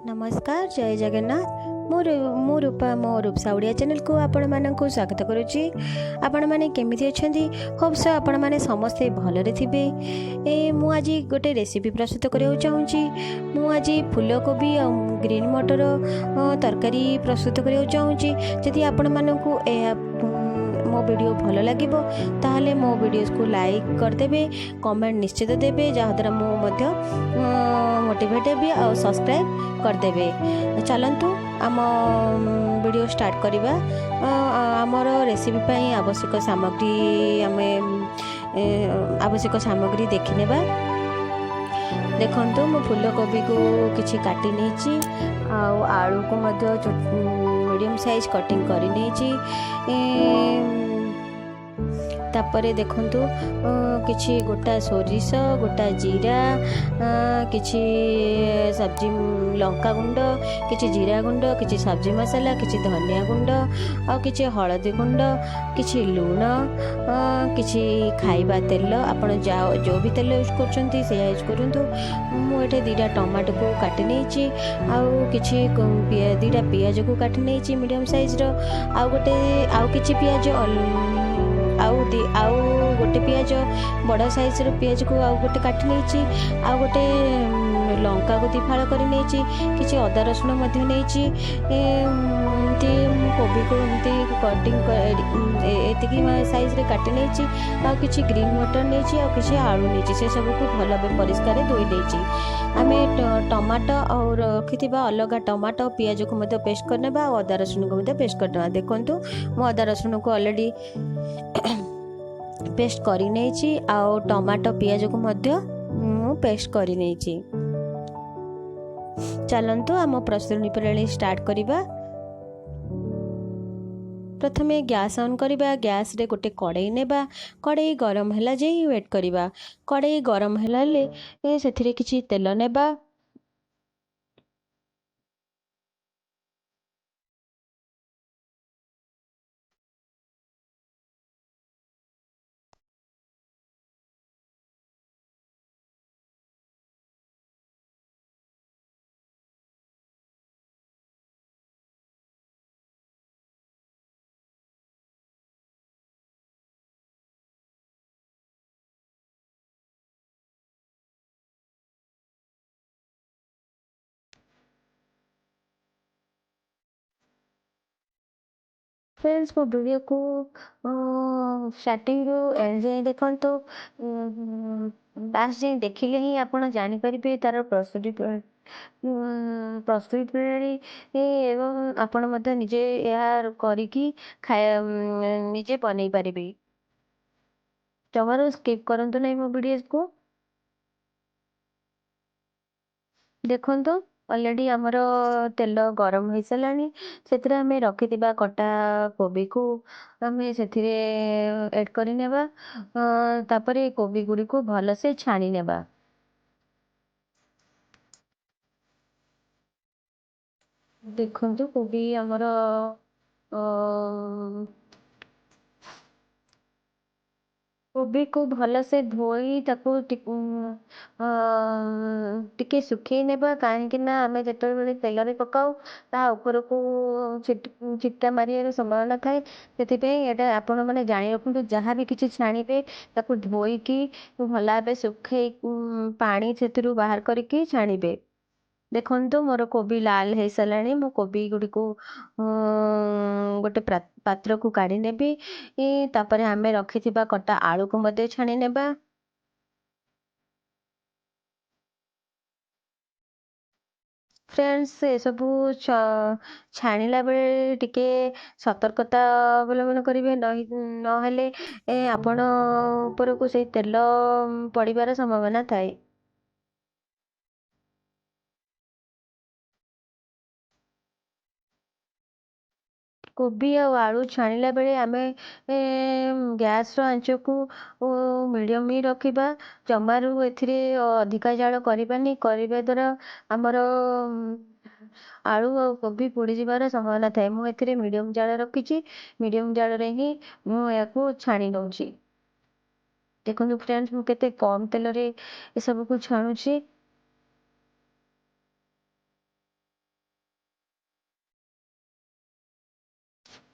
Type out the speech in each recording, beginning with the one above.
नमस्कार जय जगन्नाथ मु रूपा मो रूपसा ओडिया चैनल को आपण मानक स्वागत करुच्ची। आपण मैंने केमी अच्छा होप्स आपण मैंने समस्ते भलरे थे। मु आज गोटे रेसिपी प्रस्तुत करने चाहूँगी। मु आज फूलकोबी और ग्रीन मटर तरकारी प्रस्तुत करने चाहूँगी। जदि आपण मानक मो वीडियो भल लगे ताहले मो वीडियो को लाइक करदे, कमेंट निश्चित देवे, जहाँद्वारा मुझे मोटिवेट भी और सब्सक्राइब करदे। चलतु आम वीडियो स्टार्ट करवा। आमर रेसिपी पाई आवश्यक सामग्री आवश्यक सामग्री देखने। देखो मु फूलकोबी को किसी काटी नहीं, आलू को मीडियम साइज कटिंग कर तापरे देखंतु किछि गोटा सोरिष, गोटा जीरा, किछि सब्जी लंका गुंड, किछि जीरा गुंड, किछि सब्जी मसाला, किछि धनिया गुंड और किछि हळदी गुंड, किछि लूण, किछि खाइबा तेल। आपण जो भी तेल यूज करछंती से यूज करंतु। मु एठे दीटा टमाटो को काटि नेछि, आउ किछि दीटा पियाज को काटि नेछि मीडियम साइज रो, आउ किछि पियाज आउ गोटे पियाज बड़ साइज रो पियाज को आउ गोटे काटि नेछि, आउ गोटे लंका को दिफाळ करि नेछि, किछि अदा रसुण मध्ये नेछि। कोबी को कटिंग एतिकी साइज रे काटि नेछि, आउ किछि ग्रीन मटर नेछि, आउ किछि आलू नेछि। से सब को भल भाबे परिष्कार धोई देछि। आमे टमाटो और रखिथिबा अलगा टमाटो पियाज को मध्ये पेस्ट करनेबा और अदा रसुण को मध्ये पेस्ट करनेबा। देखंतु मो अदा रसुण को ऑलरेडी पेस्ट करी नेछि, आउ टमाटो पियाज को मध्ये मु पेस्ट करी नेछि। चलंतु आम प्रस्तुति प्रणाली स्टार्ट करिबा। प्रथमे गैस ऑन करिबा। गैस रे गोटे कड़ाई नेबा। कड़ाई गरम हैला जेही वेट करिबा। कड़ाई गरम हैलाले सेथिरे किछि तेल नेबा। फ्रेंड्स मो वीडियो को स्टार्टिंग रू एंड जाए देखंतु। लास्ट जाए देखिले ही आपण जानि परिबे तार प्रस्तुति प्रणाली एवं आपण मध्ये निजे या करिकी निजे बनै परिबे। जमारो स्किप करंतु नै मो वीडियोस को। देखंतु ऑलरेडी हमरो तेल गरम हो सारानी। से आम रखिथिबा कटा कोबी को आम से ऐड कर नेबा। तापरे कोबी गुड़ी को भल से छाणी नेबा। देखंतु कोबी हमरो कोबी को भल से धोई ताको टिके सुखई नेबा। काहेकि ना आमे जेतबेले तेल रे पकाऊ ता ऊपर को चिट्टा मारियार संभावना थाए। सेथिपे एटा आपण माने जानि रखंतु। जहाँ भी किछि छाणीबे ताको धोईकी भल भाबे सुखई पानी सेथिरु बाहर करिकी छाणीबे। देखंतु मोर कोबी लाल है सारानी। मो कोबी गुडी को गोटे पात्र को काढ़ी नेबी। तापरे आमे रखिथिबा कटा आलू को मध्ये छाणी नेबा। फ्रेंड्स ये सबू छाणीला बेले टिके सतर्कता अवलंबन करेंगे। नहेले आपण ऊपर को से तेल पड़िबार संभावना थाए। कोबी और आलू छाणीला बेले आमे गैस रो आंच को मीडियम ही रखिबा। जमारू एथिरे अधिका जाल करबानी। करबा द्वारा हमर आलू और कोबी पोड़ी जिबार संभावना थाए। मु एथिरे मीडियम जाल रखिछि। मीडियम जाल रे ही मु याको छाणी दउछि। देखो फ्रेंड्स मु केते कम तेल रे ए सब को छाणुछि।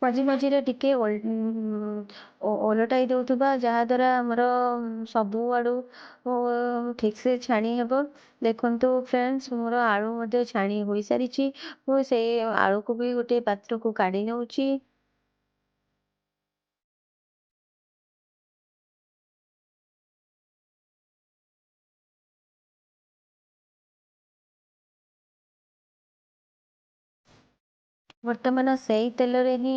ମଝି ମଝିରେ ଟିକେ ଓଲଟାଇ ଦେଉଥିବା ଯାହାଦ୍ୱାରା ଆମର ସବୁଆଡ଼ୁ ଠିକ୍ସେ ଛାଣି ହେବ। ଦେଖନ୍ତୁ ଫ୍ରେଣ୍ଡସ୍, ମୋର ଆଳୁ ମଧ୍ୟ ଛାଣି ହୋଇସାରିଛି। ମୁଁ ସେଇ ଆଳୁକୁ ବି ଗୋଟେ ପାତ୍ରକୁ କାଢ଼ି ନେଉଛି। ବର୍ତ୍ତମାନ ସେଇ ତେଲରେ ହିଁ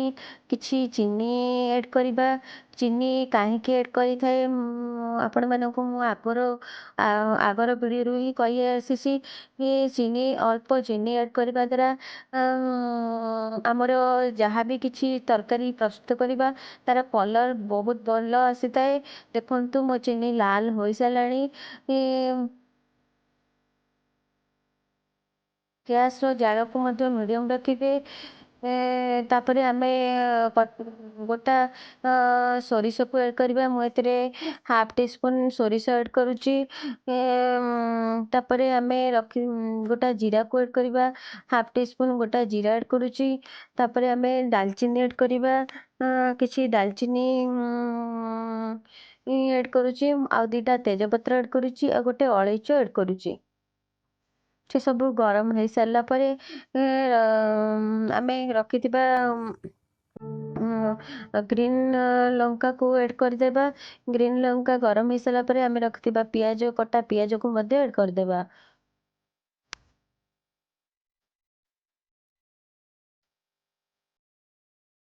କିଛି ଚିନି ଆଡ଼୍ କରିବା। ଚିନି କାହିଁକି ଆଡ଼୍ କରିଥାଏ, ଆପଣମାନଙ୍କୁ ମୁଁ ଆଗର ଭିଡ଼ିଓରୁ ହିଁ କହି ଆସିଛି କି ଅଳ୍ପ ଚିନି ଆଡ଼୍ କରିବା ଦ୍ୱାରା ଆମର ଯାହା ବି କିଛି ତରକାରୀ ପ୍ରସ୍ତୁତ କରିବା ତାର କଲର୍ ବହୁତ ଭଲ ଆସିଥାଏ। ଦେଖନ୍ତୁ ମୋ ଚିନି ଲାଲ ହୋଇସାରିଲାଣି। ଗ୍ୟାସର ଜାଳକୁ ମଧ୍ୟ ମିଡ଼ିୟମ୍ ରଖିବେ। ତାପରେ ଆମେ ଗୋଟା ସୋରିଷକୁ ଆଡ଼୍ କରିବା। ମୁଁ ଏଥିରେ ହାଫ୍ ଟି ସ୍ପୁନ୍ ସୋରିଷ ଆଡ଼୍ କରୁଛି। ତାପରେ ଆମେ ଗୋଟା ଜିରାକୁ ଆଡ଼୍ କରିବା। ହାଫ୍ ଟି ସ୍ପୁନ୍ ଗୋଟା ଜିରା ଆଡ଼୍ କରୁଛି। ତାପରେ ଆମେ ଡାଲଚିନି ଆଡ଼୍ କରିବା। କିଛି ଡାଲଚିନି ଆଡ଼୍ କରୁଛି। ଆଉ ଦୁଇଟା ତେଜପତ୍ର ଆଡ଼୍ କରୁଛି। ଆଉ ଗୋଟେ ଅଳେଇଚ ଆଡ଼୍ କରୁଛି। ସେ ସବୁ ଗରମ ହେଇସାରିଲା ପରେ ଆମେ ରଖିଥିବା ଗ୍ରୀନ୍ ଲଙ୍କାକୁ ଆଡ଼୍ କରିଦେବା। ଗ୍ରୀନ୍ ଲଙ୍କା ଗରମ ହେଇସାରିଲା ପରେ ଆମେ ରଖିଥିବା କଟା ପିଆଜକୁ ମଧ୍ୟ ଆଡ଼୍ କରିଦେବା।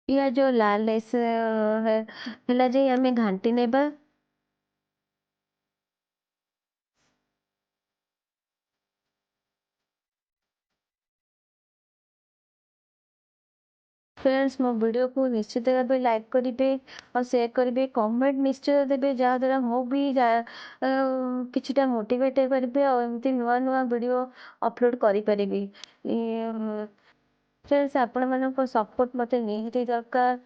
ପିଆଜ ଲାଲ ହେଲା ଯାଏ ଆମେ ଘାଣ୍ଟି ନେବା। ଫ୍ରେଣ୍ଡସ୍, ମୋ ଭିଡ଼ିଓକୁ ନିଶ୍ଚିତ ଭାବେ ଲାଇକ୍ କରିବେ ଆଉ ସେୟାର କରିବେ, କମେଣ୍ଟ ନିଶ୍ଚୟ ଦେବେ, ଯାହାଦ୍ୱାରା ମୁଁ ବି କିଛିଟା ମୋଟିଭେଟ୍ ହେଇପାରିବି ଆଉ ଏମିତି ନୂଆ ନୂଆ ଭିଡ଼ିଓ ଅପଲୋଡ଼ କରିପାରିବି। ଫ୍ରେଣ୍ଡସ୍, ଆପଣମାନଙ୍କ ସପୋର୍ଟ ମୋତେ ନିହାତି ଦରକାର।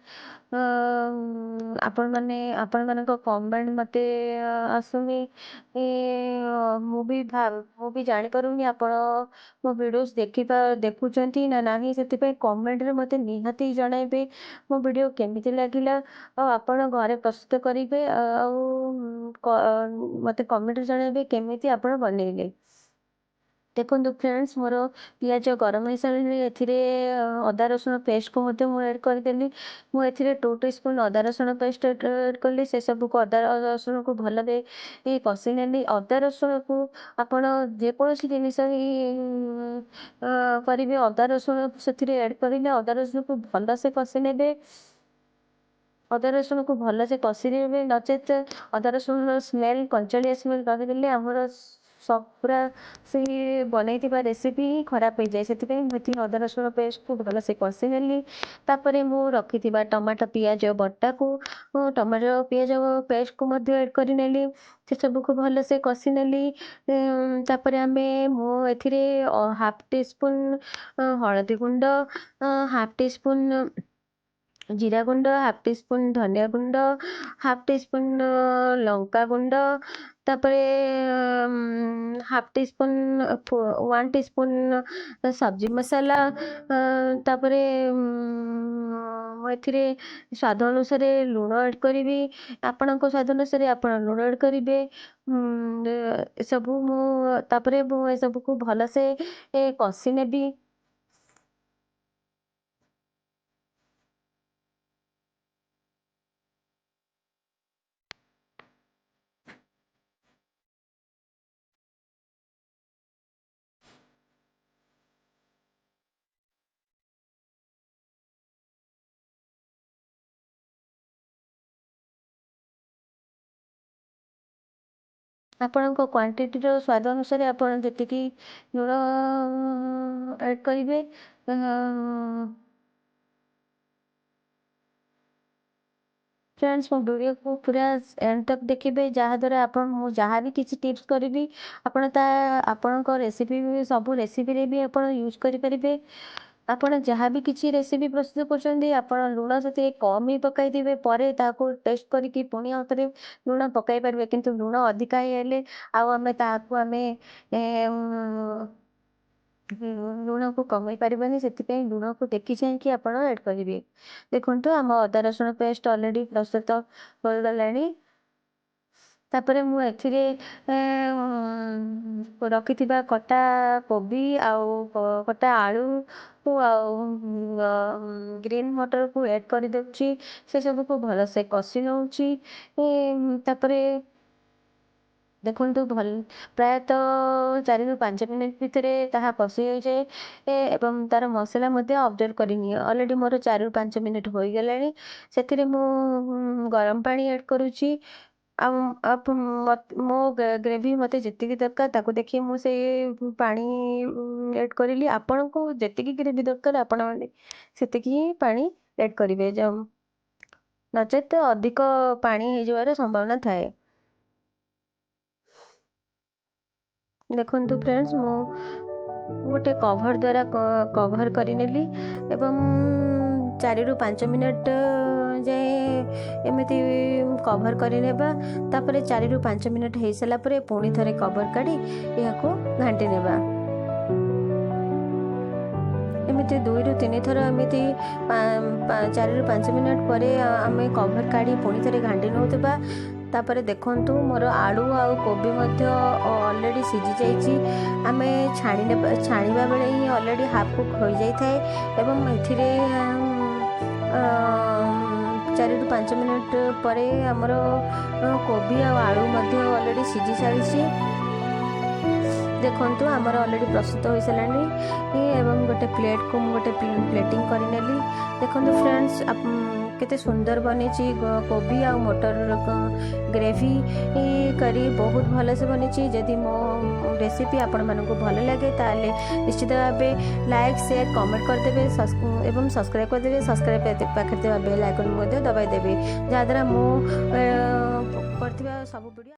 ଆପଣମାନଙ୍କ କମେଣ୍ଟ ମୋତେ ଆସୁନି। ମୁଁ ବି ଜାଣିପାରୁନି ଆପଣ ମୋ ଭିଡ଼ିଓସ୍ ଦେଖୁଛନ୍ତି ନା ନାହିଁ। ସେଥିପାଇଁ କମେଣ୍ଟରେ ମୋତେ ନିହାତି ଜଣାଇବେ ମୋ ଭିଡ଼ିଓ କେମିତି ଲାଗିଲା। ଆଉ ଆପଣ ଘରେ ପ୍ରସ୍ତୁତ କରିବେ ଆଉ ମୋତେ କମେଣ୍ଟରେ ଜଣାଇବେ କେମିତି ଆପଣ ବନେଇଲେ। ଦେଖନ୍ତୁ ଫ୍ରେଣ୍ଡସ୍, ମୋର ପିଆଜ ଗରମ ହେଇସାରିଲାଣି। ଏଥିରେ ଅଦା ରସୁଣ ପେଷ୍ଟକୁ ମଧ୍ୟ ମୁଁ ଆଡ଼୍ କରିଦେଲି। ମୁଁ ଏଥିରେ 2 ଟିସ୍ପୁନ୍ ଅଦା ରସୁଣ ପେଷ୍ଟ ଆଡ଼୍ କଲି। ସେସବୁକୁ ଅଦା ରସୁଣକୁ ଭଲରେ କଷି ନେଲି। ଅଦା ରସୁଣକୁ ଆପଣ ଯେକୌଣସି ଜିନିଷ ହିଁ କରିବେ, ଅଦା ରସୁଣ ସେଥିରେ ଆଡ଼୍ କରିଲେ ଅଦା ରସୁଣକୁ ଭଲସେ କଷି ନେବେ। ଅଦା ରସୁଣକୁ ଭଲସେ କଷି ନେବେ, ନଚେତ୍ ଅଦା ରସୁଣର ସ୍ମେଲ୍, କଞ୍ଚାଳିଆ ସ୍ମେଲ୍ ରହିଗଲେ ଆମର ପୁରା ସେଇ ବନେଇଥିବା ରେସିପି ହିଁ ଖରାପ ହେଇଯାଏ। ସେଥିପାଇଁ ମୁଁ ଏଥିରେ ଅଦା ରସୁଣ ପେଷ୍ଟକୁ ଭଲସେ କଷି ନେଲି। ତାପରେ ମୁଁ ରଖିଥିବା ଟମାଟୋ ପିଆଜ ବଟାକୁ ଟମାଟୋ ପିଆଜ ପେଷ୍ଟକୁ ମଧ୍ୟ ଆଡ଼୍ କରିନେଲି। ସେସବୁକୁ ଭଲସେ କଷି ନେଲି। ତାପରେ ମୁଁ ଏଥିରେ ହାଫ୍ ଟି ସ୍ପୁନ୍ ହଳଦୀ ଗୁଣ୍ଡ, ହାଫ୍ ଟି ସ୍ପୁନ୍ ଜିରା ଗୁଣ୍ଡ, ହାଫ୍ ଟି ସ୍ପୁନ୍ ଧନିଆ ଗୁଣ୍ଡ, ହାଫ୍ ଟି ସ୍ପୁନ୍ ଲଙ୍କା ଗୁଣ୍ଡ, ତାପରେ ହାଫ୍ ଟି ସ୍ପୁନ୍ 1 ଟି ସ୍ପୁନ୍ ସବ୍ଜି ମସଲା, ତାପରେ ମୁଁ ଏଥିରେ ସ୍ୱାଦ ଅନୁସାରେ ଲୁଣ ଆଡ଼୍ କରିବି। ଆପଣଙ୍କ ସ୍ୱାଦ ଅନୁସାରେ ଆପଣ ଲୁଣ ଆଡ଼୍ କରିବେ। ତାପରେ ମୁଁ ଏସବୁକୁ ଭଲସେ କଷି ନେବି। ଆପଣଙ୍କ କ୍ୱାଣ୍ଟିଟିର ସ୍ୱାଦ ଅନୁସାରେ ଆପଣ ଯେତିକି ଲୁଣ ଆଡ଼୍ କରିବେ। ଫ୍ରେଣ୍ଡସ୍, ମୋ ଭିଡ଼ିଓକୁ ପୁରା ଏଣ୍ଡ ତକ୍ ଦେଖିବେ, ଯାହାଦ୍ୱାରା ମୁଁ ଯାହା ବି କିଛି ଟିପ୍ସ କରିବି ଆପଣ ଆପଣଙ୍କ ସବୁ ରେସିପିରେ ବି ଆପଣ ୟୁଜ୍ କରିପାରିବେ। ଆପଣ ଯାହା ବି କିଛି ରେସିପି ପ୍ରସ୍ତୁତ କରୁଛନ୍ତି, ଆପଣ ଲୁଣ ସେଥିରେ କମ୍ ହିଁ ପକାଇଥିବେ। ପରେ ତାହାକୁ ଟେଷ୍ଟ କରିକି ପୁଣି ଆଉଥରେ ଲୁଣ ପକାଇ ପାରିବେ। କିନ୍ତୁ ଲୁଣ ଅଧିକା ହେଇଗଲେ ଆଉ ତାହାକୁ ଲୁଣକୁ କମେଇ ପାରିବନି, ସେଥିପାଇଁ ଲୁଣକୁ ଦେଖି ଚାହିଁକି ଆପଣ ଆଡ଼୍ କରିବେ। ଦେଖନ୍ତୁ ଆମ ଅଦା ରସୁଣ ପେଷ୍ଟ ଅଲରେଡ଼ି ପ୍ରସ୍ତୁତ ହୋଇଗଲାଣି। ତାପରେ ମୁଁ ଏଥିରେ ରଖିଥିବା କଟା କୋବି ଆଉ କଟା ଆଳୁ ଆଉ ଗ୍ରୀନ୍ ମଟରକୁ ଆଡ଼୍ କରିଦେଉଛି। ସେସବୁକୁ ଭଲସେ କଷି ନେଉଛି। ତାପରେ ଦେଖନ୍ତୁ ପ୍ରାୟତଃ 4ରୁ 5 ମିନିଟ୍ ଭିତରେ ତାହା କଷି ହୋଇଯାଏ ଏବଂ ତା'ର ମସଲା ମଧ୍ୟ ଅବଜର୍ଭ କରିନିଏ। ଅଲରେଡ଼ି ମୋର 4ରୁ 5 ମିନିଟ୍ ହୋଇଗଲାଣି। ସେଥିରେ ମୁଁ ଗରମ ପାଣି ଆଡ଼୍ କରୁଛି। ଆଉ ମୋ ଗ୍ରେଭି ମୋତେ ଯେତିକି ଦରକାର ତାକୁ ଦେଖି ମୁଁ ସେଇ ପାଣି ଆଡ଼୍ କରିଲି। ଆପଣଙ୍କୁ ଯେତିକି ଗ୍ରେଭି ଦରକାର ଆପଣମାନେ ସେତିକି ହିଁ ପାଣି ଆଡ଼୍ କରିବେ, ନଚେତ୍ ଅଧିକ ପାଣି ହେଇଯିବାର ସମ୍ଭାବନା ଥାଏ। ଦେଖନ୍ତୁ ଫ୍ରେଣ୍ଡସ୍, ମୁଁ ଗୋଟେ କଭର୍ ଦ୍ୱାରା କଭର୍ କରିନେଲି ଏବଂ 4ରୁ 5 ମିନିଟ୍ ଯାଏ ଏମିତି କଭର୍ କରିନେବା। ତାପରେ 4ରୁ 5 ମିନିଟ୍ ହେଇସାରିଲା ପରେ ପୁଣି ଥରେ କଭର୍ କାଢ଼ି ଏହାକୁ ଘାଣ୍ଟି ନେବା। ଏମିତି 2ରୁ 3 ଥର ଏମିତି 4ରୁ 5 ମିନିଟ୍ ପରେ ଆମେ କଭର୍ କାଢ଼ି ପୁଣି ଥରେ ଘାଣ୍ଟି ନେଉଥିବା। ତାପରେ ଦେଖନ୍ତୁ ମୋର ଆଳୁ ଆଉ କୋବି ମଧ୍ୟ ଅଲରେଡ଼ି ସିଝି ଯାଇଛି। ଆମେ ଛାଣିବା ବେଳେ ହିଁ ଅଲରେଡ଼ି ହାଫ୍ କୁକ୍ ହୋଇଯାଇଥାଏ ଏବଂ ଏଥିରେ 4ରୁ 5 ମିନିଟ୍ ପରେ ଆମର କୋବି ଆଉ ଆଳୁ ମଧ୍ୟ ଅଲରେଡ଼ି ସିଝି ସାରିଛି। ଦେଖନ୍ତୁ ଆମର ଅଲରେଡ଼ି ପ୍ରସ୍ତୁତ ହୋଇସାରିଲାଣି ଏବଂ ଗୋଟେ ପ୍ଲେଟ୍କୁ ମୁଁ ଗୋଟେ ପ୍ଲେଟିଂ କରିନେଲି। ଦେଖନ୍ତୁ ଫ୍ରେଣ୍ଡସ୍, କେତେ ସୁନ୍ଦର ବନେଇଛି। କୋବି ଆଉ ମଟର ଗ୍ରେଭି କରି ବହୁତ ଭଲସେ ବନେଇଛି। ଯଦି ମୋ ରେସିପି ଆପଣମାନଙ୍କୁ ଭଲ ଲାଗେ ତାହେଲେ ନିଶ୍ଚିତ ଭାବେ ଲାଇକ୍, ସେୟାର, କମେଣ୍ଟ କରିଦେବେ ଏବଂ ସବସ୍କ୍ରାଇବ୍ କରିଦେବେ। ସବସ୍କ୍ରାଇବ୍ ପାଖରେ ଥିବା ବେଲ୍ ଆଇକନ୍ ମଧ୍ୟ ଦବାଇ ଦେବେ, ଯାହାଦ୍ୱାରା ମୁଁ କରିଥିବା ସବୁ ଭିଡ଼ିଓ